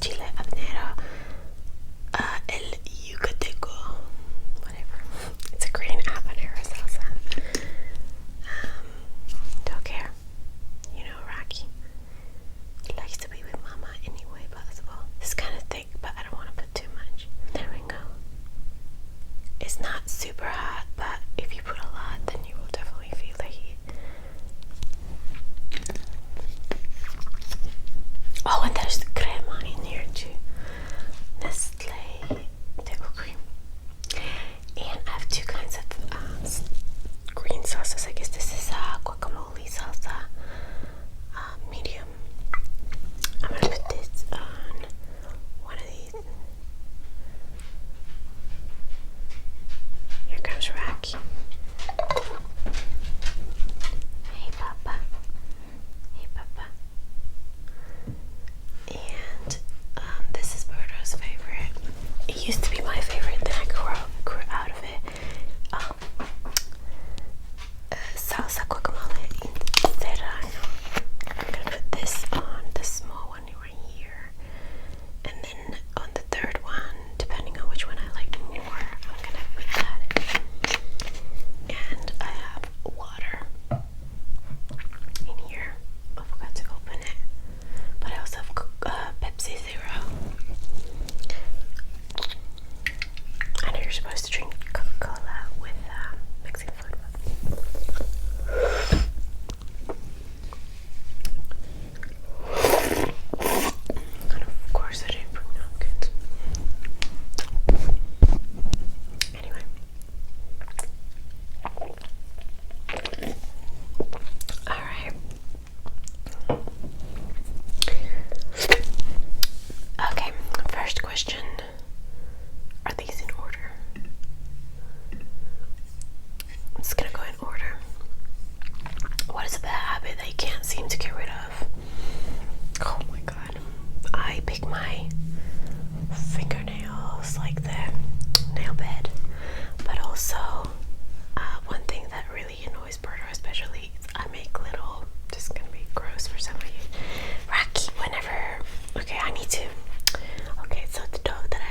chile habanero, el yucateco, whatever. It's a green habanero salsa. Don't care. You know, Rocky. He likes to be with mama any way possible. It's kind of thick, but I don't want to put too much. There we go. It's not super hot, but if you put a lot, then you will definitely feel the heat. Oh, and there's crema in here too. Nestle table cream. And I have two kinds of green sauces. I guess this is guacamole salsa, medium. I'm gonna put this on one of these. Here comes Rocky. Hey, Papa. Hey, Papa. And this is Berto's favorite. It used to be my favorite, then I grew out of it. Salsa guacamole serrano. I'm gonna put this on the small one right here, and then on the third one, depending on which one I like more, I'm gonna put that in. And I have water in here. I forgot to open it, but I also have Pepsi Zero. I know you're supposed to drink Coca-Cola with Mexican food. And of course I didn't bring napkins. Anyway. Alright. Okay, first question. Are these in order? I'm just gonna go in order. What is a bad habit that you can't seem to get rid of? Oh my god. I pick my fingernails like the nail bed. But also, one thing that really annoys Berto especially is I make little, this is gonna be gross for some of you, Rocky, whenever, okay, I need to, okay, so the dog that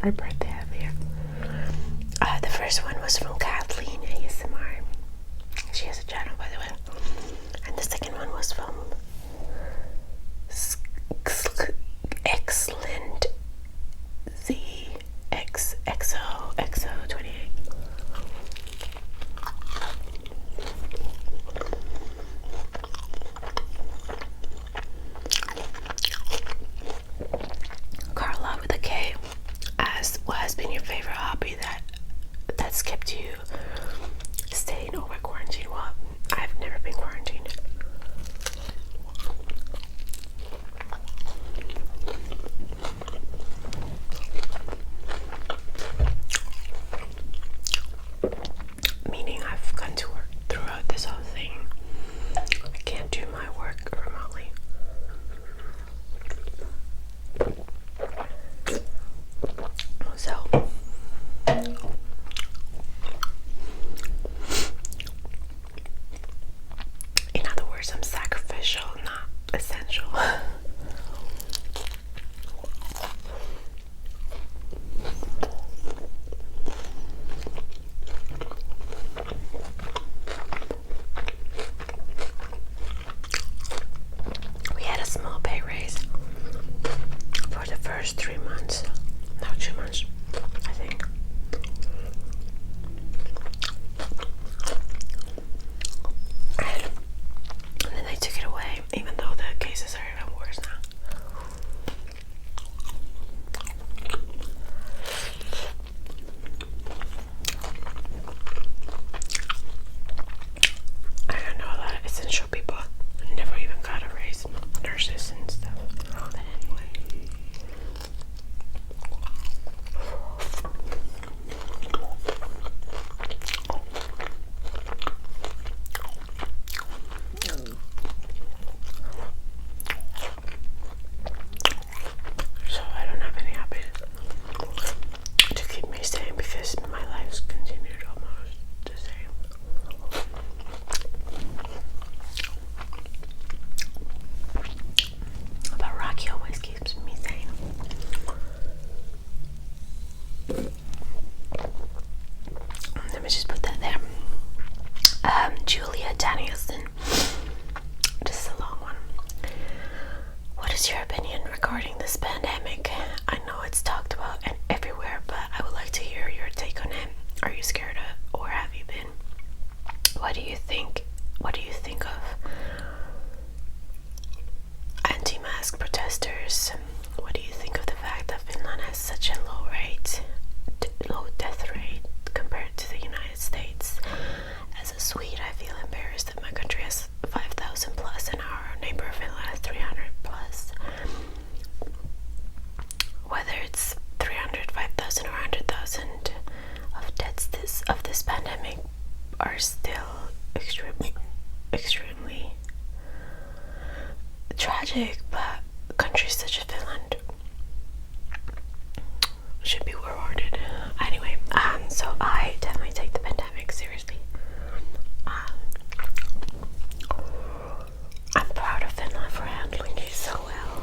or birthday earlier. The first one was from Kathleen ASMR. She has a channel, by the way. And the second one was from Excellent XO28. Carla with a K asks, what has been your favorite hobby that's kept you staying over quarantine? Well, I've never been quarantined. Meaning I've gone to work throughout this whole thing. I can't do my work remotely. So in other words, I'm sacrificial, not essential. We had a small pay raise for the first 3 months. No, 2 months, I think. And then they took it away, even though the cases are even worse now. I don't know, a lot of essential people never even got a raise, nurses and stuff. But anyway. So I don't have any habit to keep me sane because my life's continued almost the same. But Rocky always keeps me sane. Let me just put that there. Julia Danielson. This is a long one. What is your opinion regarding this pandemic? I know it's talked about and everywhere, but I would like to hear your take on it. Are you scared of, or have you been? What do you think? What do you think of anti-mask protesters? What do you think of the fact that Finland has such a low death rate compared to the United States? As a Swede, I feel embarrassed that my country has 5,000 plus and our neighbor Finland has 300 plus. Whether it's 300, 5,000 or 100,000 of deaths of this pandemic are still extremely tragic, but countries such as Finland should be rewarded. Anyway, so I definitely take the pandemic seriously. I'm proud of Finland for handling it so well.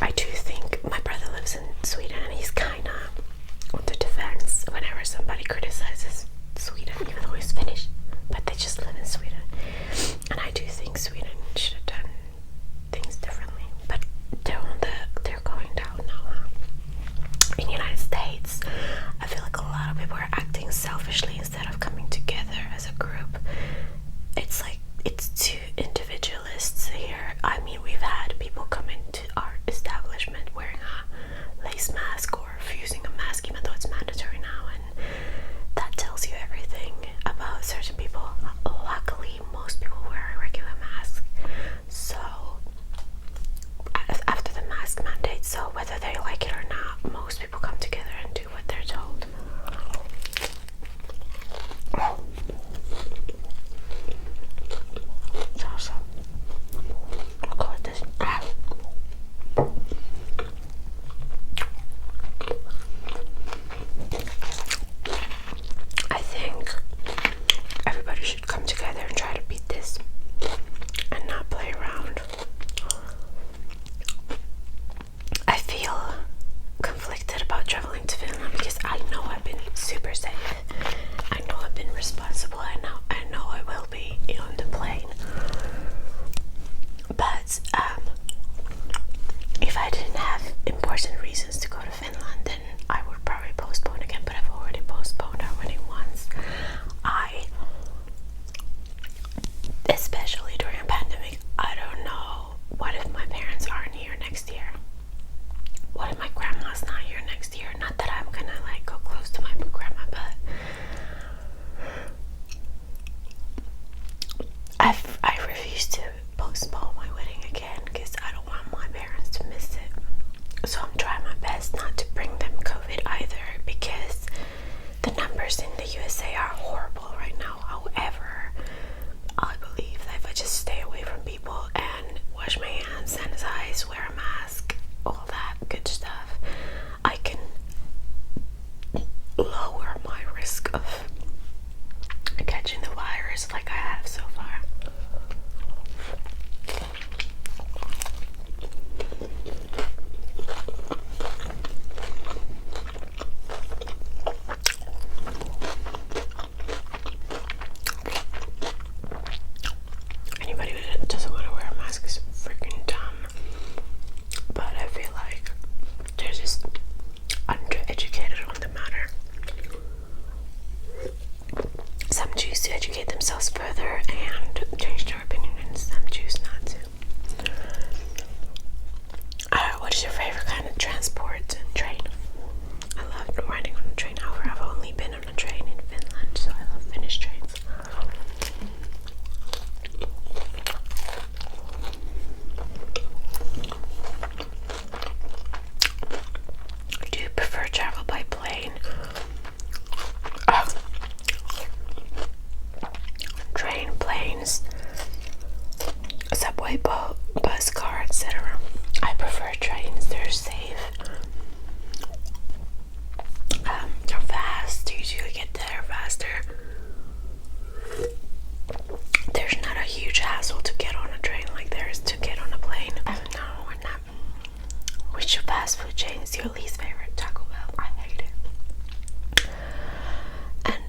I do think my brother lives in Sweden and he's kinda on the defense whenever somebody criticizes Sweden, even though he's Finnish, but they just live in Sweden. And I do think Sweden should have done things differently. I know I've been super safe. I know I've been responsible. I know I will be on the plane. But if I didn't have important reasons to go to Finland, then I would probably postpone again. But I've already postponed our wedding once. Especially during a pandemic, I don't know. What if my parents aren't here next year? What if my grandma's not here next year? Not that I'm gonna like go close to my grandma, but I refuse to postpone my wedding again because I don't want my parents to miss it. So I'm trying my best not to bring them COVID either, because the numbers in the USA are horrible right now. However, I believe that if I just stay away from people and wash my hands, sanitize, wear a mask, all that good stuff, I can lower my risk of catching the virus like I have so far. Anybody who doesn't want to wear a mask is freaking dumb. But I feel like they're just undereducated on the matter. Some choose to educate themselves further and change their opinion, and some choose not to. What is your favorite kind of transport? Train. I love riding on a train. However, I've only been on a train in Finland, so I love Finnish trains. Do you prefer travel by plane? Train, planes, subway, bus, car, etc. I prefer trains. They're safe. They're fast. You usually get there faster. There's not a huge hassle to get on a train like there is to get on a plane. No, we're not. Which fast food chain is your least favorite? Taco Bell. I hate it. And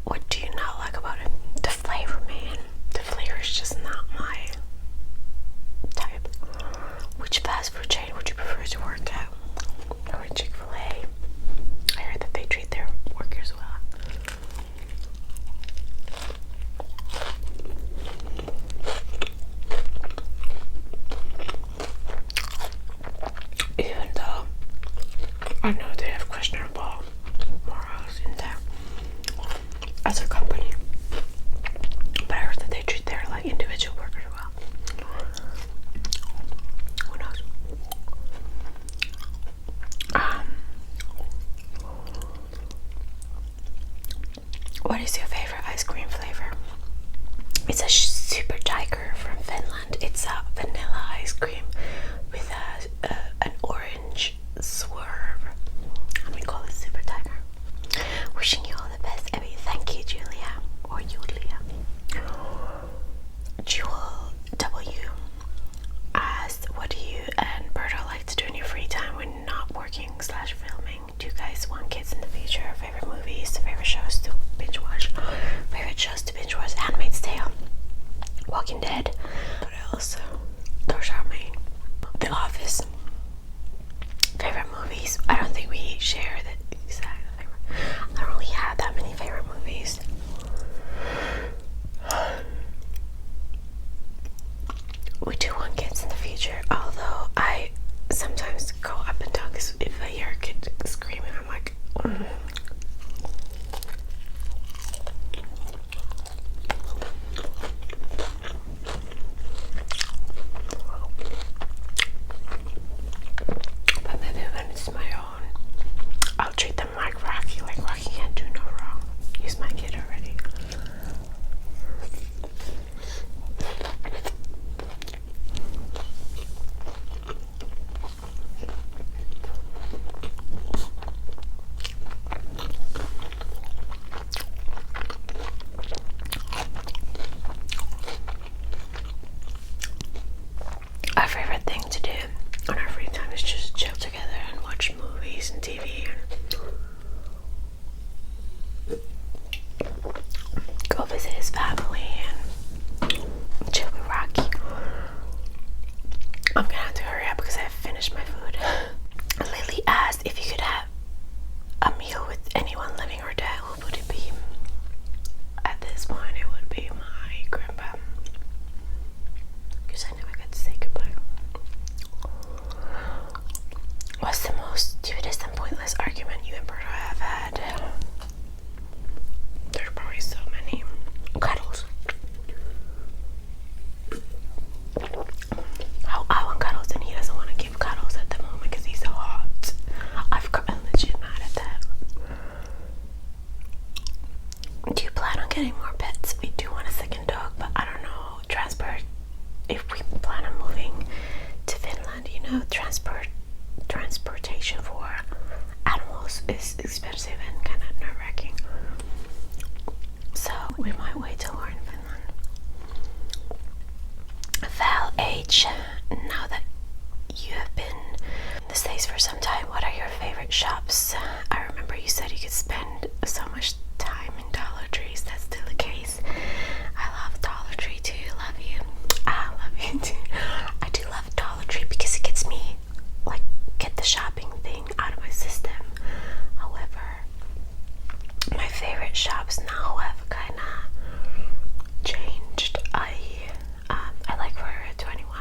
what do you not like about it? The flavor, man. The flavor is just not my type. Which fast food chain would you prefer to work at? Or Chick-fil-A? I heard that they treat their workers well. Even though I know they have questionable morals in them as a company, but I heard that they treat their like individual workers well. Who knows? What is your favorite ice cream flavor? It's a Super Tiger from Finland. It's a vanilla ice cream with an orange swerve. And we call it Super Tiger. Wishing you all the best, Abby. Thank you, Julia. Or Julia. Jewel W asked, what do you and Berta like to do in your free time when not working / filming? Do you guys want kids in the future? Favorite movies? Favorite shows to binge watch? Favorite shows to binge watch? Handmaid's Tale, Walking Dead. But also, those are main. The Office. Favorite movies? I don't think we share the exact favorite. I don't really have that many favorite movies. We do want kids in the future, although I sometimes go up and down because if I hear a kid screaming, I'm like, is expensive and kind of nerve-wracking. So we might wait till we're in Finland. Val H, now that you have been in the States for some time, what are your favorite shops? I remember you said you could spend so much time in Dollar Trees. That's still the case. I love Dollar Tree too. Love you. I love you too. I do love Dollar Tree because it gets me, like, get the shopping thing out of my system. However, my favorite shops now have kind of changed. I like Forever 21.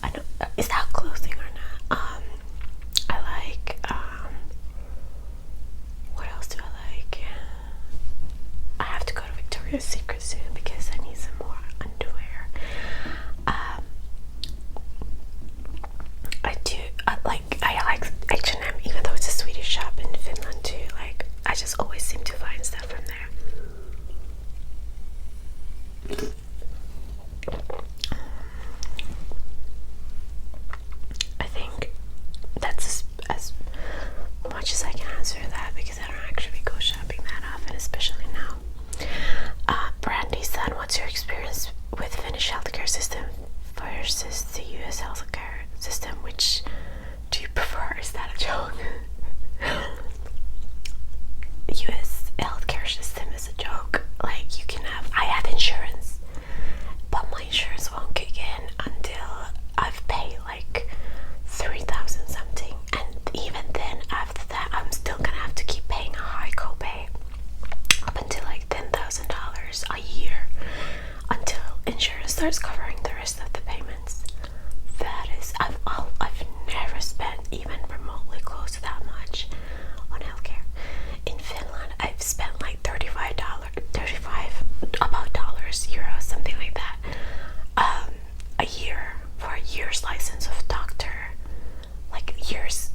I know, is that clothing or not? I like, what else do I like? I have to go to Victoria's Secret soon because I need some more underwear. I like H&M, even though it's a Swedish shop in Finland too. Like, I just always seem to find stuff from there. I think that's as much as I can answer that because I don't actually go shopping that often, especially now. Brandy's son, what's your experience with Finnish healthcare system versus the US healthcare system? Which do you prefer? Is that a joke? US healthcare system is a joke. Like, you can have, I have insurance, but my insurance won't kick in until I've paid like 3,000 something, and even then after that I'm still gonna have to keep paying a high copay up until like $10,000 a year until insurance starts covering the rest of the payments. That is, I've never spent even remotely close to that much on healthcare. In Finland, I've spent like $35, about dollars, euros, something like that, a year for a year's license of doctor. Like, years,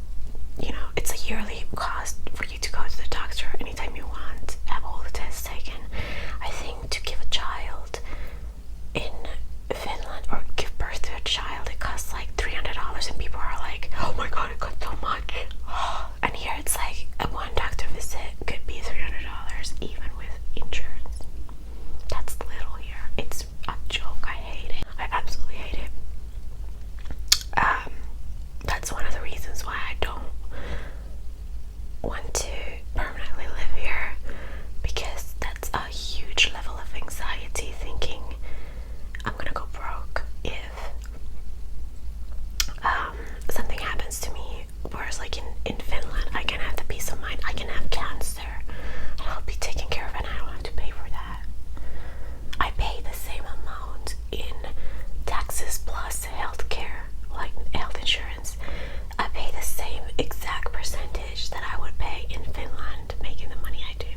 you know, it's a yearly cost for you to go to the doctor anytime you want, have all the tests taken. I think to give a child in Finland, or give birth to a child, it costs like $300, and people are like, oh my god, it costs so much. And here it's like a one doctor visit could be $300 even with insurance. That's little here. It's a joke. I hate it. I absolutely hate it. That's one of the reasons why I don't want to permanently live here, because that's a huge level of anxiety, thinking I'm gonna go broke if something happens to me. Whereas like in Finland, I can have the peace of mind. I can have cancer and I'll be taken care of, and I don't have to pay for that. I pay the same amount in taxes plus healthcare, like health insurance. I pay the same exact percentage that I would pay in Finland making the money I do.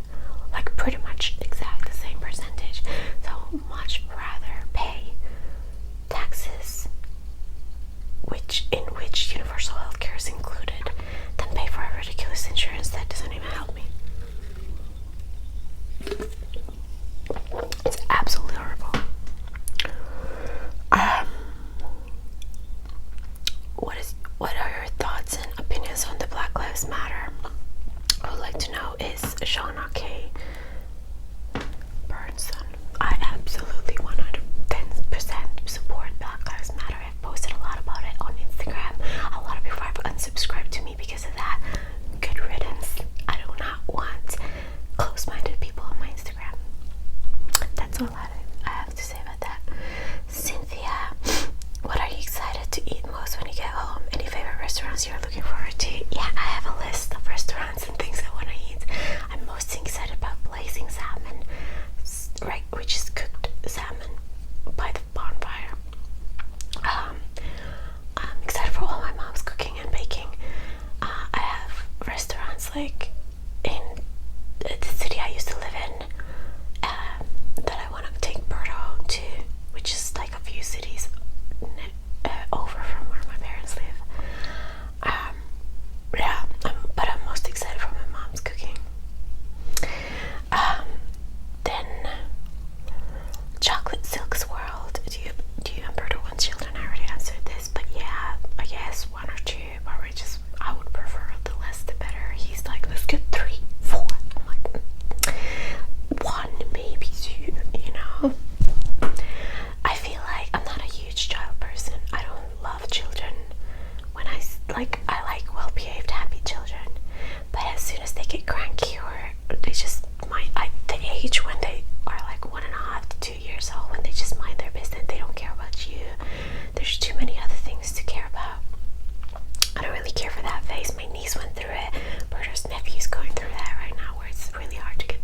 Like, pretty much exact the same percentage. So I would much rather pay taxes in which universal healthcare is included than pay for a ridiculous insurance that doesn't even help me. It's absolutely horrible. What are your thoughts and opinions on the Black Lives Matter? I would like to know, is Shauna K. Burnson? I absolutely 110% support Black Lives Matter. I've posted a lot about it on Instagram. A lot of people have unsubscribed to me because of that. Good riddance. I do not want close-minded people on my Instagram. That's all I have to say about that. Cynthia, what are you excited to eat most when you get home? Any favorite restaurants you're looking forward to? Yeah, I have a list of restaurants and things I want to eat. I'm most excited about blazing salmon, right, which is cooked salmon by the bonfire. I'm excited for all my mom's cooking and baking. I have restaurants like in the city I used to live in that I want to take Berto to, which is like a few cities over from where my parents live. But I'm most excited for my mom's cooking. Then Chocolate Silk's World. Do you and Berto want children? I already answered this, but yeah, I guess one or two. Probably just, I would prefer the less the better. He's like well-behaved, happy children. But as soon as they get cranky, or they just the age when they are like 1.5 to 2 years old, when they just mind their business, they don't care about you. There's too many other things to care about. I don't really care for that phase. My niece went through it. Berta's nephew's going through that right now, where it's really hard to get